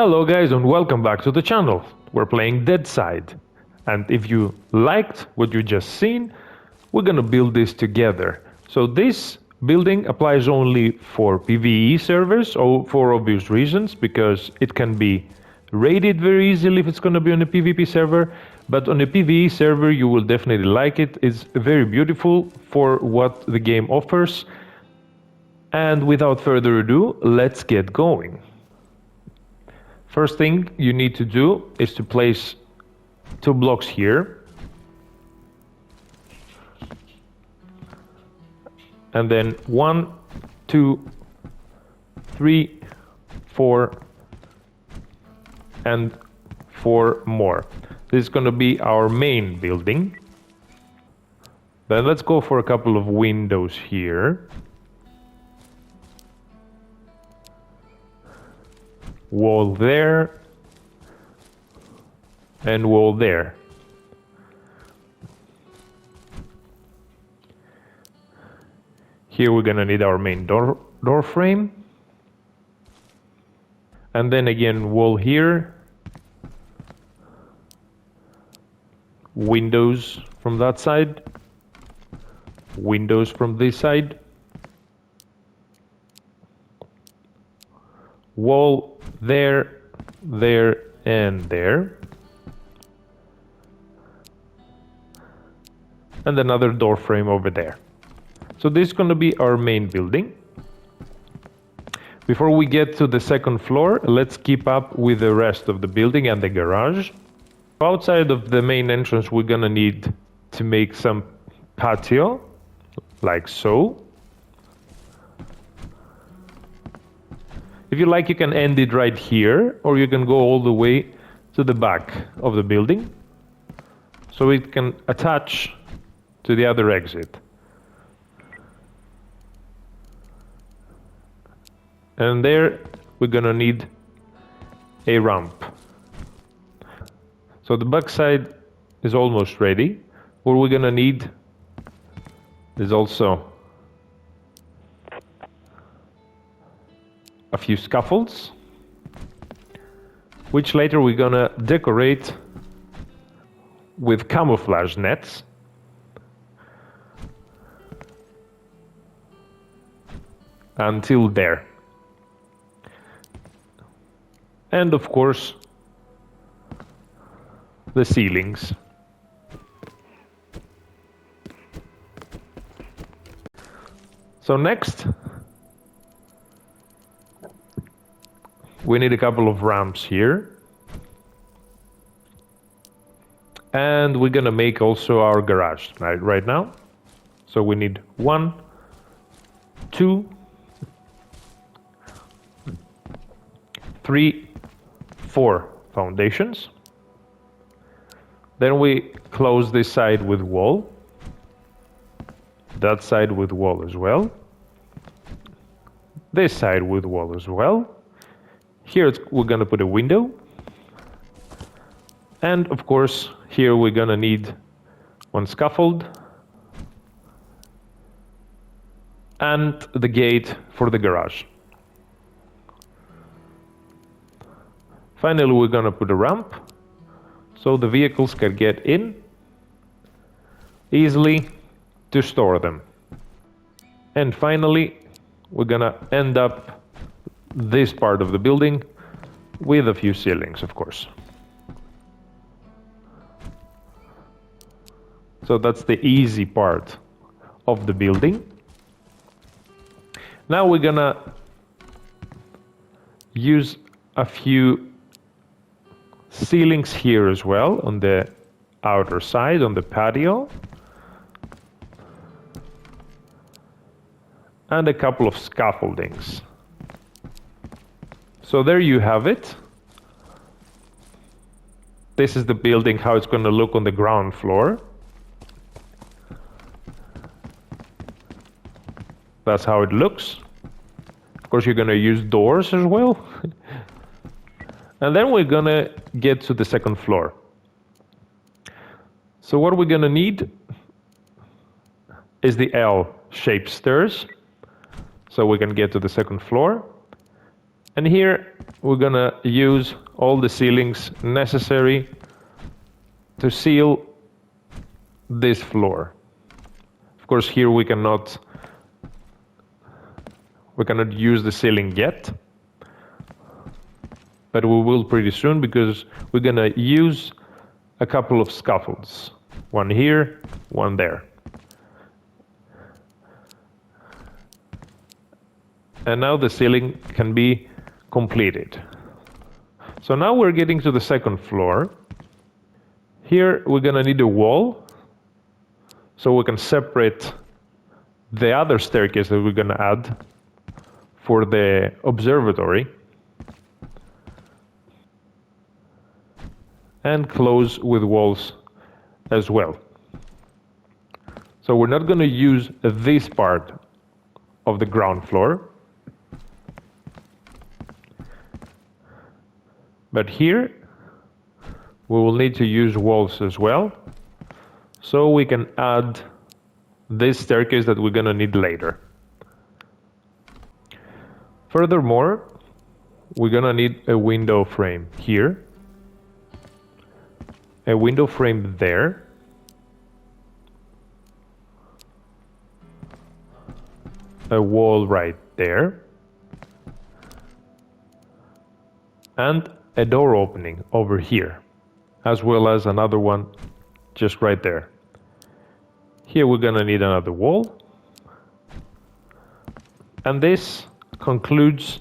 Hello guys and welcome back to the channel. We're playing Deadside. And if you liked what you just seen, we're gonna build this together. So this building applies only for PVE servers, or for obvious reasons, because it can be raided very easily if it's gonna be on a PvP server. But on a PvE server you will definitely like it. It's very beautiful for what the game offers. And without further ado, let's get going. First thing you need to do is to place 2 blocks here. And then 1, 2, 3, 4, and 4 more. This is going to be our main building. Then let's go for a couple of windows here. Wall there, and wall there. Here we're gonna need our main door frame. And then again, wall here. Windows from that side. Windows from this side. Wall there, there, and there. And another door frame over there. So this is going to be our main building. Before we get to the second floor, let's keep up with the rest of the building and the garage. Outside of the main entrance, we're going to need to make some patio, like so. If you like, you can end it right here, or you can go all the way to the back of the building, so it can attach to the other exit. And there, we're gonna need a ramp. So the back side is almost ready. What we're gonna need is also a few scaffolds, which later we're gonna decorate with camouflage nets. Until there. And of course, the ceilings. So next, we need a couple of ramps here. And we're gonna make also our garage right now. So we need 1, 2, 3, 4 foundations. Then we close this side with wall. That side with wall as well. This side with wall as well. Here we're gonna put a window. And of course, here we're gonna need 1 scaffold. And the gate for the garage. Finally, we're gonna put a ramp so the vehicles can get in easily to store them. And finally, we're gonna end up this part of the building with a few ceilings, of course. So that's the easy part of the building. Now we're gonna use a few ceilings here as well on the outer side, on the patio. And a couple of scaffoldings. So there you have it. This is the building, how it's going to look on the ground floor. That's how it looks. Of course, you're going to use doors as well. And then we're going to get to the second floor. So what we're going to need is the L-shaped stairs. So we can get to the second floor. And here we're gonna use all the ceilings necessary to seal this floor. Of course, here we cannot use the ceiling yet, but we will pretty soon because we're gonna use a couple of scaffolds. One here, one there. And now the ceiling can be completed. So now we're getting to the second floor. Here we're gonna need a wall so we can separate the other staircase that we're gonna add for the observatory and close with walls as well. So we're not gonna use this part of the ground floor, but here we will need to use walls as well, so we can add this staircase that we're gonna need later. Furthermore, we're gonna need a window frame here, a window frame there, a wall right there, and a door opening over here, as well as another one just right there. Here we're gonna need another wall. And this concludes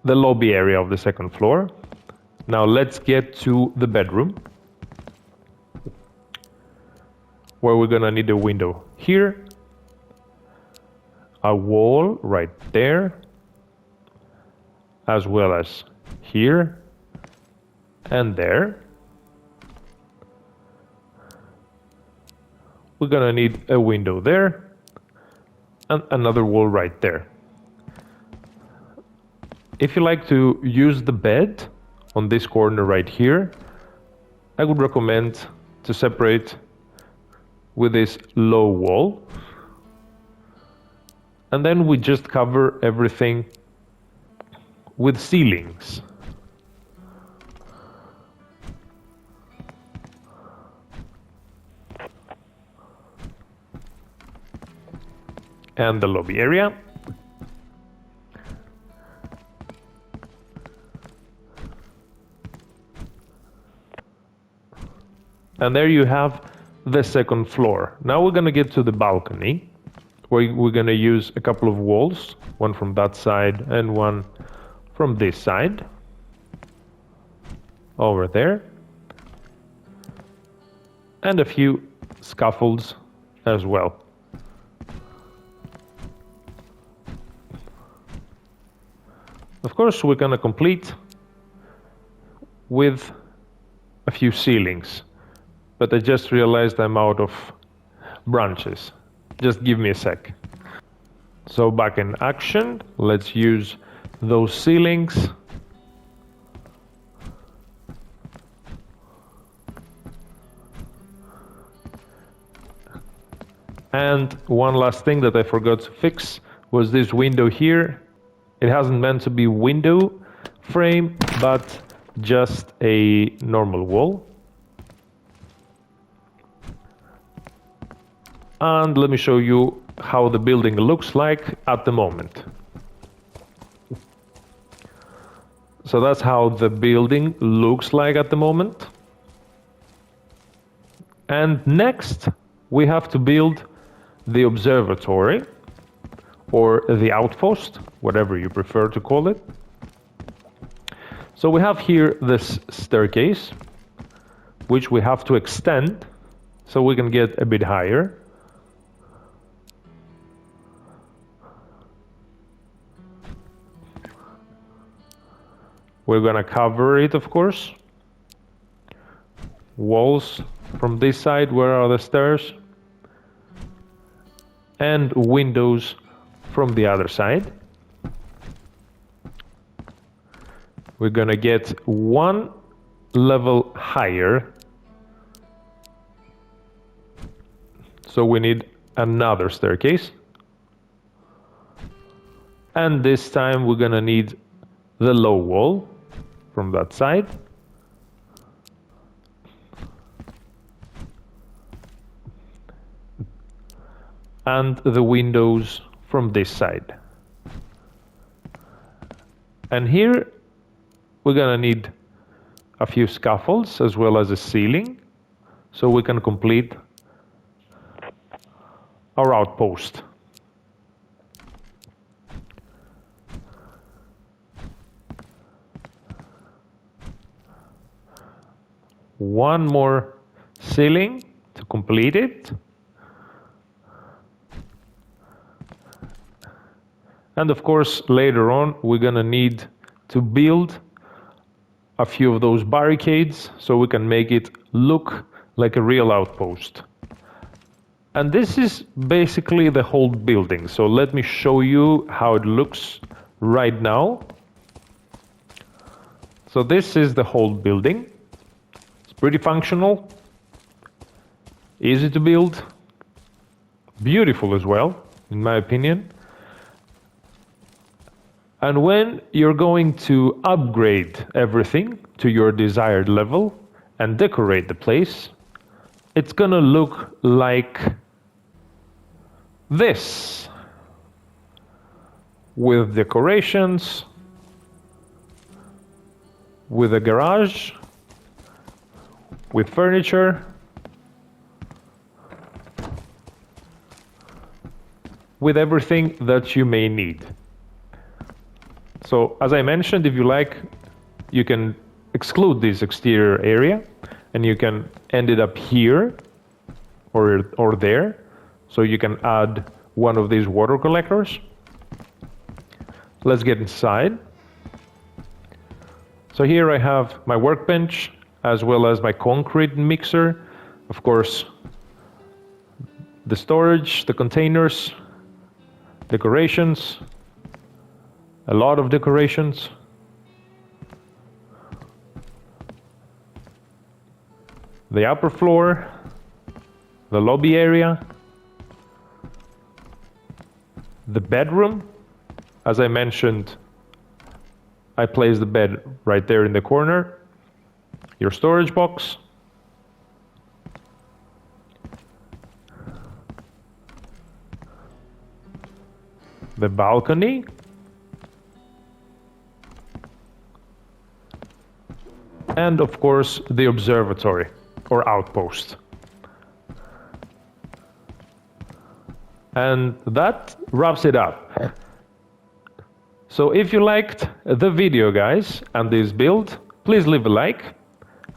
the lobby area of the second floor. Now let's get to the bedroom, where we're gonna need a window here, a wall right there, as well as here and there. We're gonna need a window there and another wall right there. If you like to use the bed on this corner right here, I would recommend to separate with this low wall, and then we just cover everything with ceilings. And the lobby area. And there you have the second floor. Now we're gonna get to the balcony, where we're gonna use a couple of walls, one from that side and one from this side, over there, and a few scaffolds as well. Of course, we're gonna complete with a few ceilings, but I just realized I'm out of branches. Just give me a sec. So back in action, let's use those ceilings. And one last thing that I forgot to fix was this window here. It hasn't meant to be window frame, but just a normal wall. And let me show you how the building looks like at the moment. So that's how the building looks like at the moment. And next, we have to build the observatory, or the outpost, whatever you prefer to call it. So we have here this staircase, which we have to extend so we can get a bit higher. We're gonna cover it, of course. Walls from this side, where are the stairs? And windows from the other side. We're gonna get one level higher. So we need another staircase. And this time we're gonna need the low wall from that side. And the windows from this side. And here we're gonna need a few scaffolds as well as a ceiling so we can complete our outpost. One more ceiling to complete it. And of course, later on, we're gonna need to build a few of those barricades so we can make it look like a real outpost. And this is basically the whole building. So let me show you how it looks right now. So this is the whole building. It's pretty functional, easy to build, beautiful as well, in my opinion. And when you're going to upgrade everything to your desired level and decorate the place, it's gonna look like this, with decorations, with a garage, with furniture, with everything that you may need. So, as I mentioned, if you like, you can exclude this exterior area and you can end it up here or there. So you can add one of these water collectors. Let's get inside. So here I have my workbench as well as my concrete mixer. Of course, the storage, the containers, decorations, a lot of decorations. The upper floor, the lobby area, the bedroom. As I mentioned, I placed the bed right there in the corner. Your storage box. The balcony. And of course, the observatory or outpost. And that wraps it up. So if you liked the video, guys, and this build, please leave a like.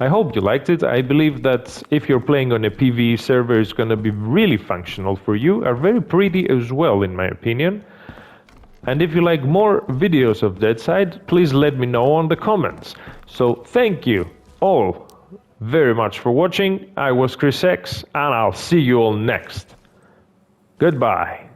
I hope you liked it. I believe that if you're playing on a PVE server, it's going to be really functional for you, are very pretty as well, in my opinion. And if you like more videos of Deadside, please let me know on the comments. So thank you all very much for watching. I was Chris X, and I'll see you all next. Goodbye.